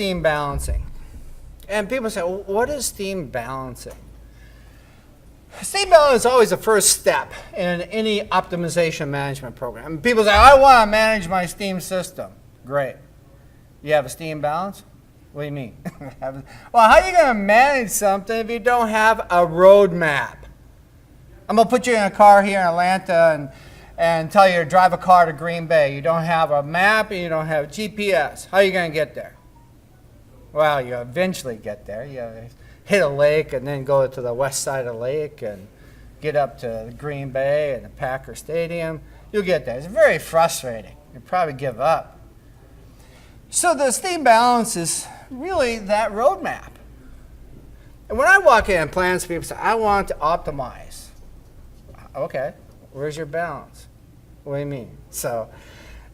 steam balancing. And people say, well, what is steam balancing? Steam balance is always the first step in any optimization management program. People say, I want to manage my steam system. Great. You have a steam balance? What do you mean? Well, how are you going to manage something if you don't have a roadmap? I'm going to put you in a car here in Atlanta and tell you to drive a car to Green Bay. You don't have a map and you don't have GPS. How are you going to get there? Well, you eventually get there. You hit a lake and then go to the west side of the lake and get up to Green Bay and the Packer Stadium. You'll get there. It's very frustrating. You'll probably give up. So the steam balance is really that roadmap. And when I walk in and plans, people say, I want to optimize. Okay, where's your balance? What do you mean? So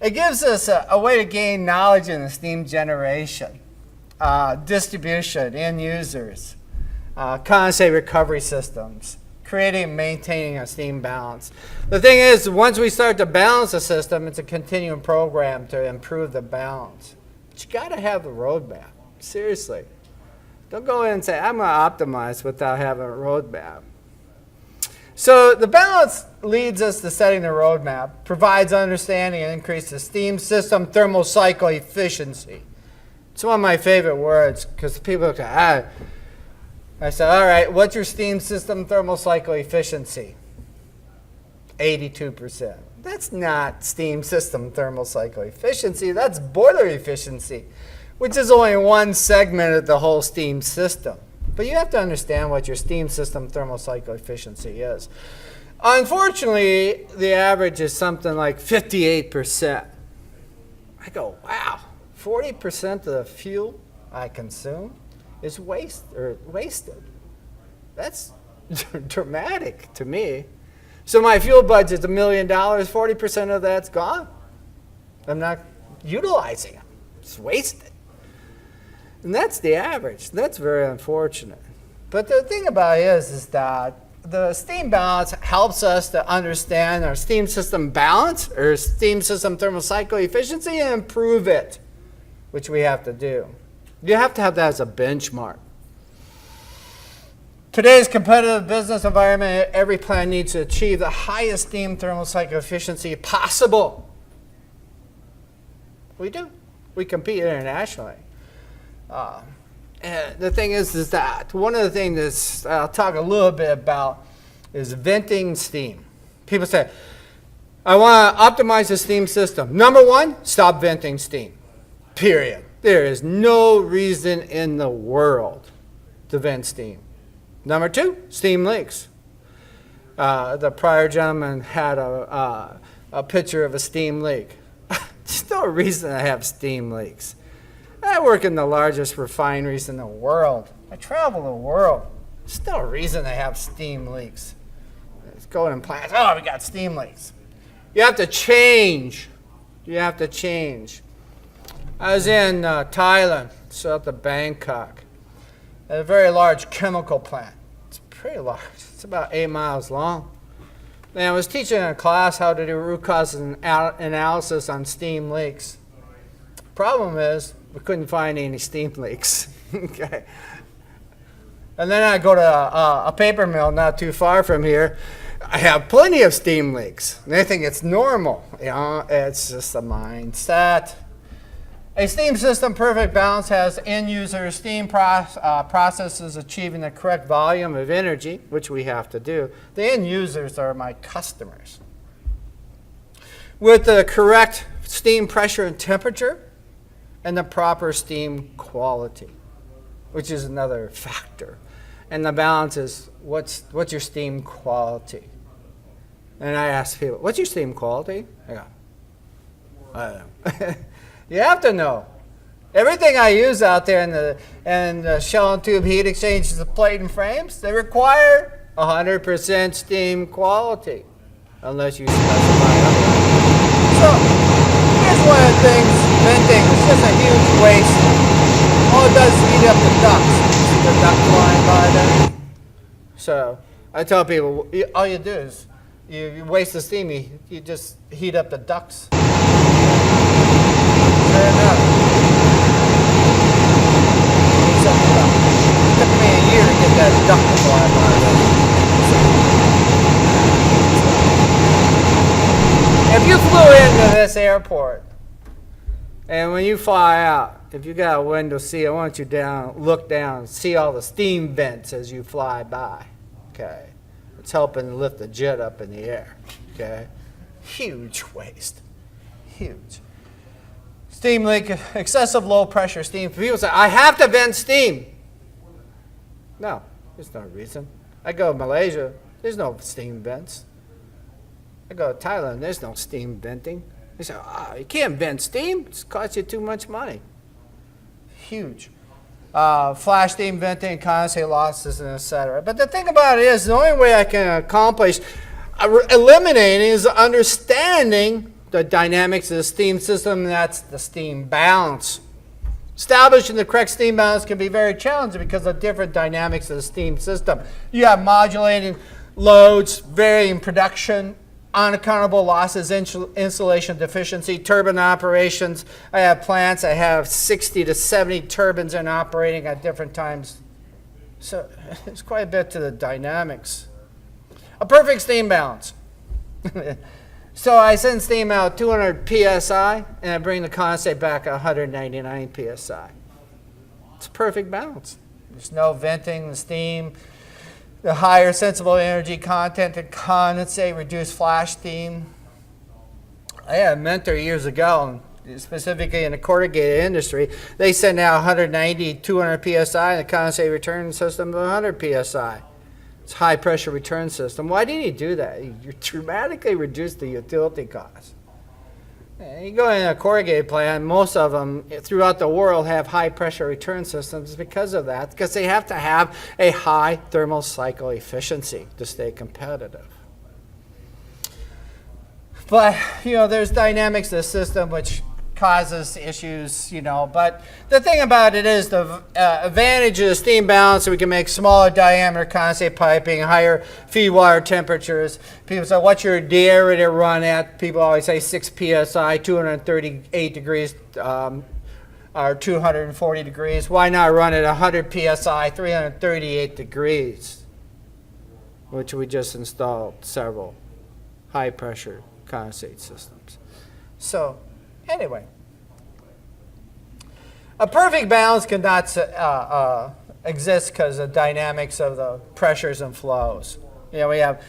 it gives us a way to gain knowledge in the steam generation, distribution, end users, condensate recovery systems, creating and maintaining a steam balance. The thing is, once we start to balance the system, it's a continuing program to improve the balance. But you got to have the roadmap. Seriously. Don't go in and say, I'm going to optimize without having a roadmap. So the balance leads us to setting the roadmap, provides understanding and increases steam system thermal cycle efficiency. It's one of my favorite words because people say, I said, all right, what's your steam system thermal cycle efficiency? 82%. That's not steam system thermal cycle efficiency. That's boiler efficiency, which is only one segment of the whole steam system. But you have to understand what your steam system thermal cycle efficiency is. Unfortunately, the average is something like 58%. I go, wow, 40% of the fuel I consume is wasted. That's dramatic to me. So my fuel budget's $1 million, 40% of that's gone. I'm not utilizing it. It's wasted. And that's the average. That's very unfortunate. But the thing about it is that the steam balance helps us to understand our steam system balance, or steam system thermal cycle efficiency, and improve it, which we have to do. You have to have that as a benchmark. Today's competitive business environment, every plant needs to achieve the highest steam thermal cycle efficiency possible. We do. We compete internationally. And the thing is that one of the things that I'll talk a little bit about is venting steam. People say, I want to optimize the steam system. Number one, stop venting steam. Period. There is no reason in the world to vent steam. Number two, steam leaks. The prior gentleman had a picture of a steam leak. There's no reason to have steam leaks. I work in the largest refineries in the world. I travel the world. There's no reason to have steam leaks. It's going in plants. Oh, we got steam leaks. You have to change. You have to change. I was in Thailand, south of Bangkok, at a very large chemical plant. It's pretty large. It's about 8 miles long. And I was teaching a class how to do root cause analysis on steam leaks. Problem is, we couldn't find any steam leaks. Okay. And then I go to a paper mill not too far from here. I have plenty of steam leaks. And they think it's normal. You know, it's just a mindset. A steam system perfect balance has end user steam processes achieving the correct volume of energy, which we have to do. The end users are my customers. With the correct steam pressure and temperature, and the proper steam quality, which is another factor. And the balance is, what's your steam quality? And I ask people, what's your steam quality? I go, I don't know. You have to know. Everything I use out there in the shell and tube heat exchangers of plate and frames, they require 100% steam quality, unless you specify otherwise. So, here's one of the things, venting is just a huge waste. All it does is heat up the ducts. See the duct flying by there? So I tell people, all you do is you waste the steam, you just heat up the ducts. Sure enough. took me a year to get that duct to fly by. If you flew into this airport, and when you fly out, if you got a window seat, I want you look down, see all the steam vents as you fly by. Okay, it's helping lift the jet up in the air. Okay, huge waste, huge. Steam leak, excessive low pressure steam. People say, I have to vent steam. No, there's no reason. I go to Malaysia, there's no steam vents. I go to Thailand, there's no steam venting. They say, you can't vent steam, it costs you too much money. Huge. Flash steam venting, condensate losses, and etc. But the thing about it is, the only way I can accomplish eliminating is understanding the dynamics of the steam system, and that's the steam balance. Establishing the correct steam balance can be very challenging because of different dynamics of the steam system. You have modulating loads, varying production, unaccountable losses, insulation deficiency, turbine operations. I have plants, I have 60 to 70 turbines in operating at different times. So there's quite a bit to the dynamics. A perfect steam balance. So I send steam out 200 psi, and I bring the condensate back at 199 psi. It's a perfect balance. There's no venting the steam. The higher sensible energy content of condensate, reduced flash steam. I had a mentor years ago, specifically in the corrugated industry. They send out 190, 200 psi, and the condensate return system of 100 psi. It's a high pressure return system. Why did he do that? You dramatically reduce the utility costs. You go in a corrugated plant, most of them throughout the world have high pressure return systems because of that, because they have to have a high thermal cycle efficiency to stay competitive. But, there's dynamics of the system which causes issues, but the thing about it is the advantage of the steam balance, we can make smaller diameter condensate piping, higher feed water temperatures. People say, what's your deaerator run at? People always say 6 psi, 238 degrees, or 240 degrees. Why not run at 100 psi, 338 degrees, which we just installed several high pressure condensate systems. So anyway, a perfect balance cannot exist because of dynamics of the pressures and flows. We have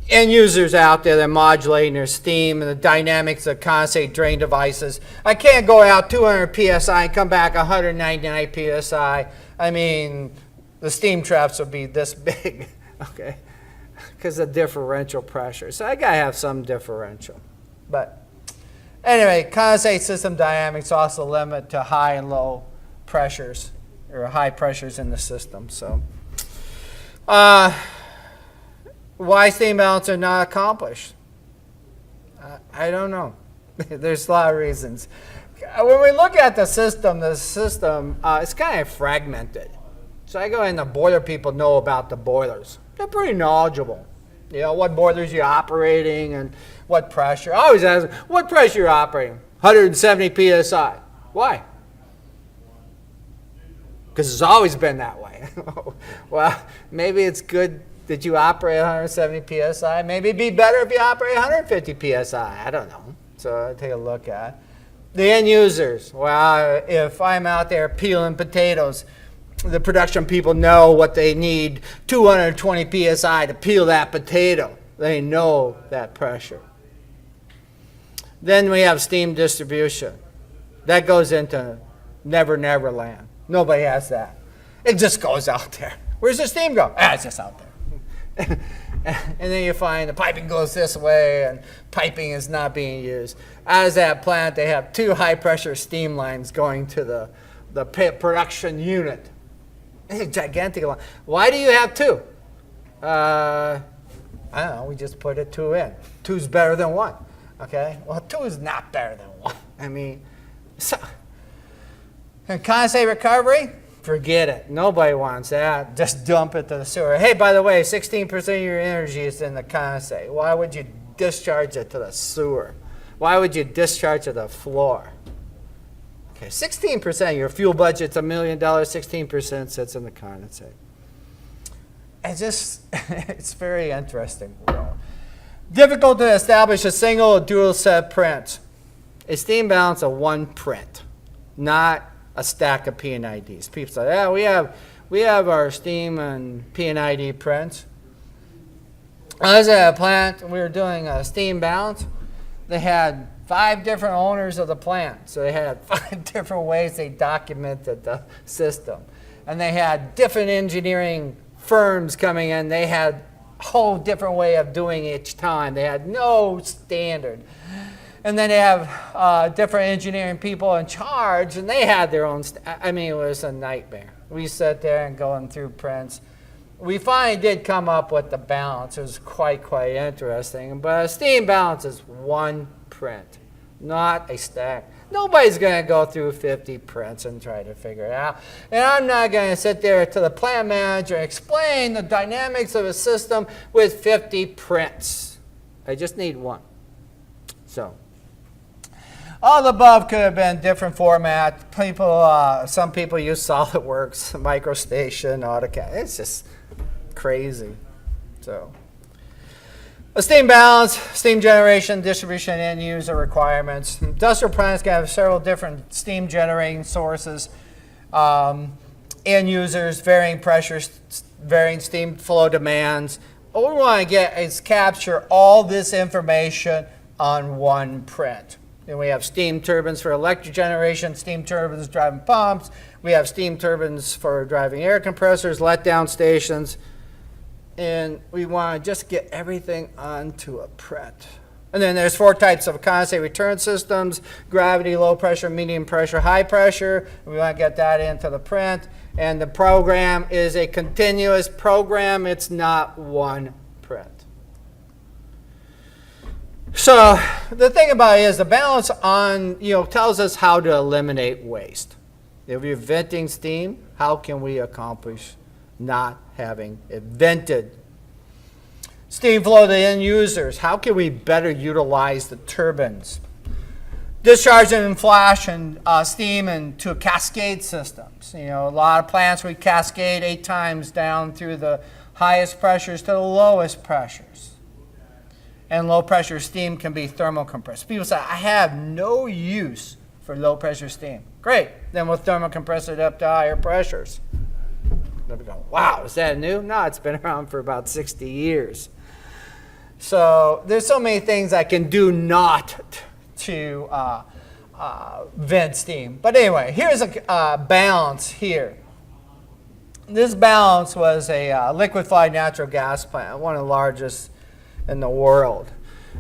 end users out there that are modulating their steam and the dynamics of condensate drain devices. I can't go out 200 psi and come back 199 psi. I mean, the steam traps would be this big, okay, because of differential pressure. So I got to have some differential. But anyway, condensate system dynamics also limit to high and low pressures, or high pressures in the system. So, why steam balance are not accomplished? I don't know. There's a lot of reasons. When we look at the system it's kind of fragmented. So I go in, the boiler people know about the boilers. They're pretty knowledgeable. What boilers you're operating and what pressure. I always ask them, what pressure you're operating? 170 psi. Why? Because it's always been that way. Well, maybe it's good that you operate 170 psi. Maybe it'd be better if you operate 150 psi. I don't know. So I take a look at the end users. Well, if I'm out there peeling potatoes, the production people know what they need, 220 psi to peel that potato. They know that pressure. Then we have steam distribution. That goes into never, never land. Nobody has that. It just goes out there. Where's the steam go? It's just out there. And then you find the piping goes this way and piping is not being used. As that plant, they have 2 high-pressure steam lines going to the production unit. It's a gigantic line. Why do you have 2? I don't know. We just put a 2 in. 2's better than 1. Okay? Well, 2 is not better than 1. I mean, so. And condensate recovery? Forget it. Nobody wants that. Just dump it to the sewer. Hey, by the way, 16% of your energy is in the condensate. Why would you discharge it to the sewer? Why would you discharge it to the floor? Okay, 16% of your fuel budget's $1 million. 16% sits in the condensate. it's very interesting. Difficult to establish a single or dual set print. A steam balance of one print, not a stack of P&IDs. People say, yeah, we have our steam and P&ID prints. I was at a plant, we were doing a steam balance. They had 5 different owners of the plant. So they had 5 different ways they documented the system. And they had different engineering firms coming in. They had a whole different way of doing each time. They had no standard. And then they have different engineering people in charge, and they had their own. I mean, it was a nightmare. We sat there and going through prints. We finally did come up with the balance. It was quite interesting. But a steam balance is one print, not a stack. Nobody's going to go through 50 prints and try to figure it out. And I'm not going to sit there to the plant manager and explain the dynamics of a system with 50 prints. I just need one. So, all the above could have been different format. Some people use SolidWorks, MicroStation, AutoCAD. It's just crazy. So, a steam balance, steam generation, distribution, end user requirements. Industrial plants can have several different steam generating sources, end users, varying pressures, varying steam flow demands. What we want to get is capture all this information on one print. And we have steam turbines for electric generation, steam turbines driving pumps. We have steam turbines for driving air compressors, letdown stations. And we want to just get everything onto a print. And then there's 4 types of condensate return systems: gravity, low pressure, medium pressure, high pressure. We want to get that into the print. And the program is a continuous program. It's not one print. So the thing about it is the balance tells us how to eliminate waste. If you're venting steam, how can we accomplish not having it vented? Steam flow to end users. How can we better utilize the turbines? Discharge and flash and steam into cascade systems. A lot of plants we cascade 8 times down through the highest pressures to the lowest pressures. And low pressure steam can be thermal compressed. People say, I have no use for low pressure steam. Great, then we'll thermal compress it up to higher pressures. They'll go, wow, is that new? No, it's been around for about 60 years. So there's so many things I can do not to vent steam. But anyway, here's a balance here. This balance was a liquefied natural gas plant, one of the largest in the world.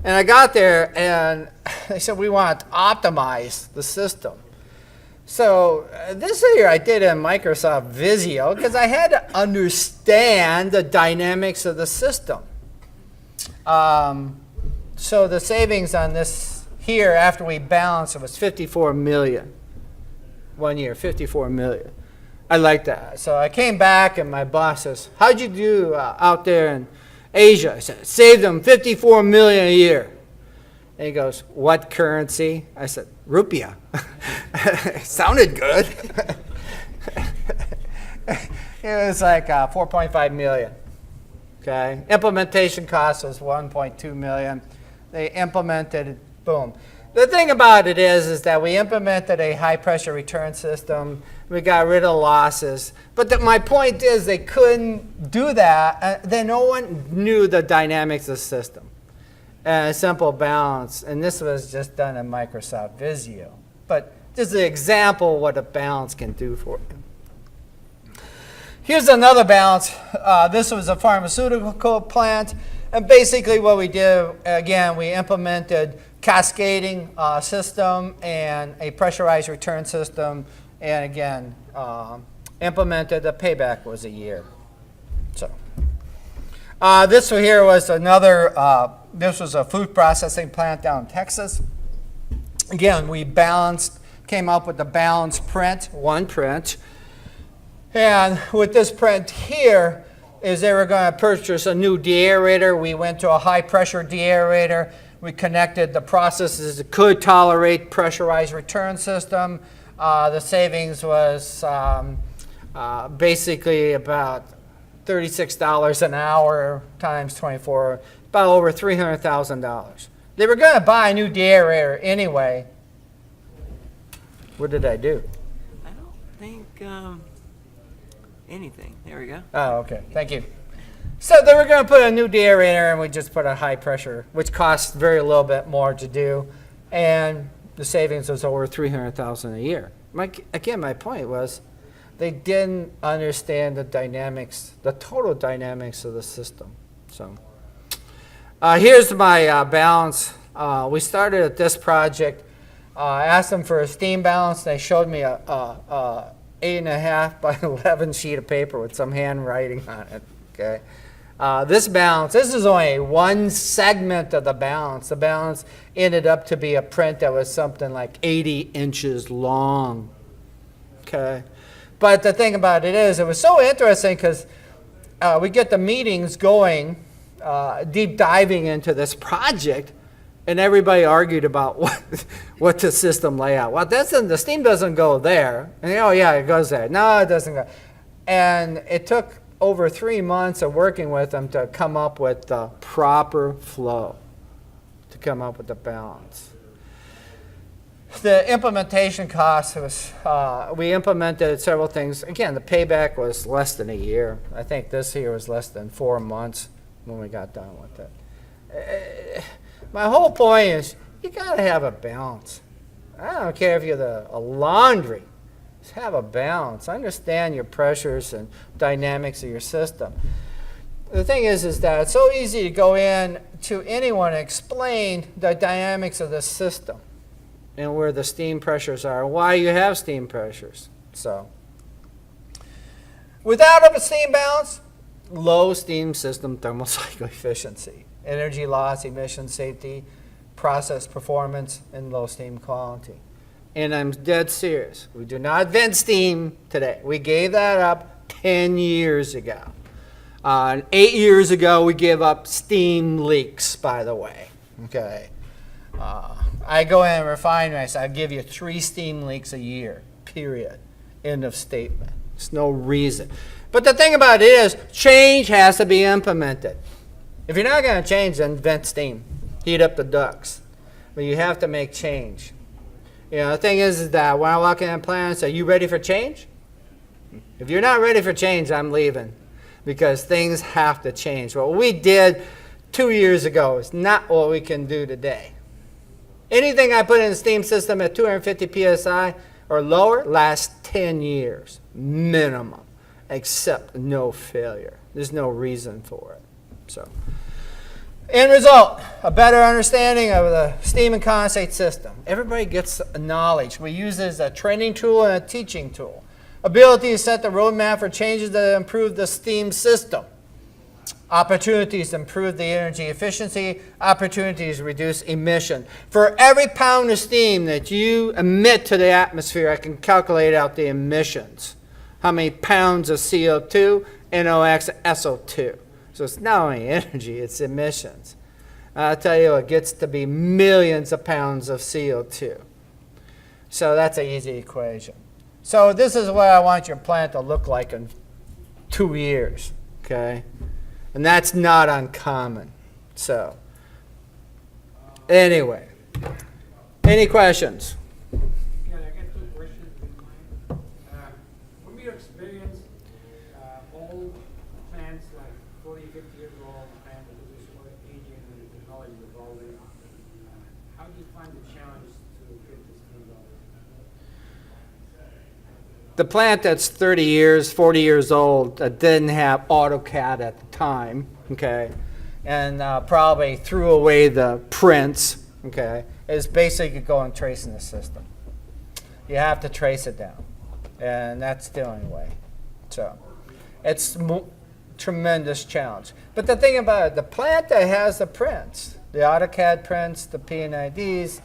And I got there and they said, we want to optimize the system. So this here I did in Microsoft Visio because I had to understand the dynamics of the system. So the savings on this here after we balanced it was 54 million. 1 year, 54 million. I like that. So I came back and my boss says, how'd you do out there in Asia? I said, saved them 54 million a year. And he goes, what currency? I said, rupiah. Sounded good. It was like 4.5 million. Okay. Implementation cost was 1.2 million. They implemented it, boom. The thing about it is that we implemented a high pressure return system. We got rid of losses. But my point is they couldn't do that. Then no one knew the dynamics of the system. And a simple balance. And this was just done in Microsoft Visio. But just an example of what a balance can do for you. Here's another balance. This was a pharmaceutical plant. And basically what we did, again, we implemented cascading system and a pressurized return system. And again, implemented, the payback was a year. So this here was another, this was a food processing plant down in Texas. Again, we came up with the balanced print, one print. And with this print here, is they were going to purchase a new deaerator. We went to a high pressure deaerator. We connected the processes that could tolerate pressurized return system. The savings was basically about $36 an hour times 24, about over $300,000. They were going to buy a new deaerator anyway. What did I do? I don't think anything. There we go. Oh, okay. Thank you. So they were going to put a new deaerator, and we just put a high pressure, which costs very little bit more to do, and the savings was over $300,000 a year. My point was, they didn't understand the dynamics, the total dynamics of the system. So here's my balance. We started at this project. I asked them for a steam balance. They showed me a 8.5 by 11 sheet of paper with some handwriting on it. Okay, this balance. This is only one segment of the balance. The balance ended up to be a print that was something like 80 inches long. Okay. But the thing about it is, it was so interesting because we get the meetings going, deep diving into this project, and everybody argued about what the system layout. Well, the steam doesn't go there. And oh yeah, it goes there. No, it doesn't go. And it took over 3 months of working with them to come up with the proper flow, to come up with the balance. The implementation cost was, we implemented several things. Again, the payback was less than a year. I think this year was less than 4 months when we got done with it. My whole point is, you got to have a balance. I don't care if you're a laundry. Just have a balance. Understand your pressures and dynamics of your system. The thing is that it's so easy to go in to anyone and explain the dynamics of the system and where the steam pressures are, why you have steam pressures. So, without a steam balance, low steam system thermal cycle efficiency, energy loss, emission safety, process performance, and low steam quality. And I'm dead serious. We do not vent steam today. We gave that up 10 years ago. 8 years ago, we gave up steam leaks, by the way. Okay. I go in and refine this. I give you 3 steam leaks a year, period. End of statement. There's no reason. But the thing about it is, change has to be implemented. If you're not going to change, then vent steam. Heat up the ducts. But you have to make change. You know, the thing is that when I walk in a plant and say, you ready for change? If you're not ready for change, I'm leaving. Because things have to change. What we did 2 years ago is not what we can do today. Anything I put in the steam system at 250 psi or lower lasts 10 years minimum, except no failure. There's no reason for it. So, end result, a better understanding of the steam and condensate system. Everybody gets knowledge. We use it as a training tool and a teaching tool. Ability to set the roadmap for changes that improve the steam system. Opportunities to improve the energy efficiency. Opportunities to reduce emission. For every pound of steam that you emit to the atmosphere, I can calculate out the emissions. How many pounds of CO2, NOx, SO2. So it's not only energy, it's emissions. I'll tell you, it gets to be millions of pounds of CO2. So that's an easy equation. So this is what I want your plant to look like in 2 years, okay? And that's not uncommon. So, anyway, any questions? Yeah, I got 2 questions in mind. From your experience, old plants like 40, 50 years old, plants that are just sort of aging and the technology is evolving, how do you find the challenge to get this thing going? The plant that's 30 years, 40 years old that didn't have AutoCAD at the time, okay, and probably threw away the prints, okay, is basically going tracing the system. You have to trace it down, and that's the only way. So it's tremendous challenge. But the thing about it, the plant that has the prints, the AutoCAD prints, the PNIDs,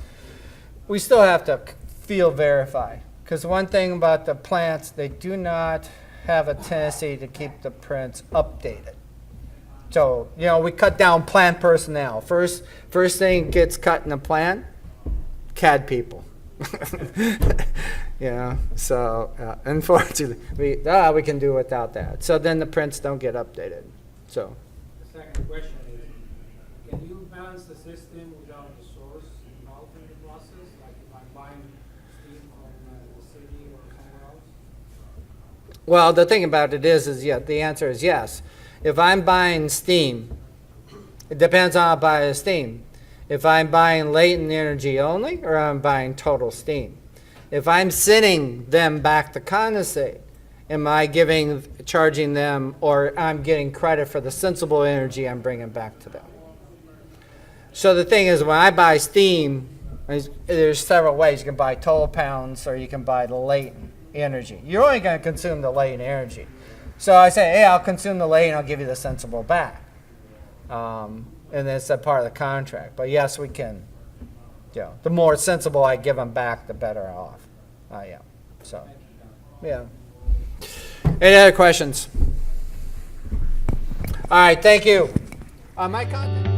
we still have to field verify. Because one thing about the plants, they do not have a tendency to keep the prints updated. So, you know, we cut down plant personnel. First thing gets cut in the plant, CAD people. Yeah, so unfortunately, we can do without that. So then the prints don't get updated. So The second question is, can you balance the system without the source involved in the process? Like if I'm buying steam from the city or somewhere else? well, the thing about it is yeah, the answer is yes. If I'm buying steam, it depends on how I buy the steam. If I'm buying latent energy only, or I'm buying total steam. If I'm sending them back to condensate, am I charging them, or I'm getting credit for the sensible energy I'm bringing back to them? So the thing is, when I buy steam, there's several ways. You can buy total pounds, or you can buy the latent energy. You're only going to consume the latent energy. So I say, hey, I'll consume the latent, I'll give you the sensible back. And that's a part of the contract. But yes, we can. The more sensible I give them back, the better off I am. So, yeah. Any other questions? All right, thank you. My contact.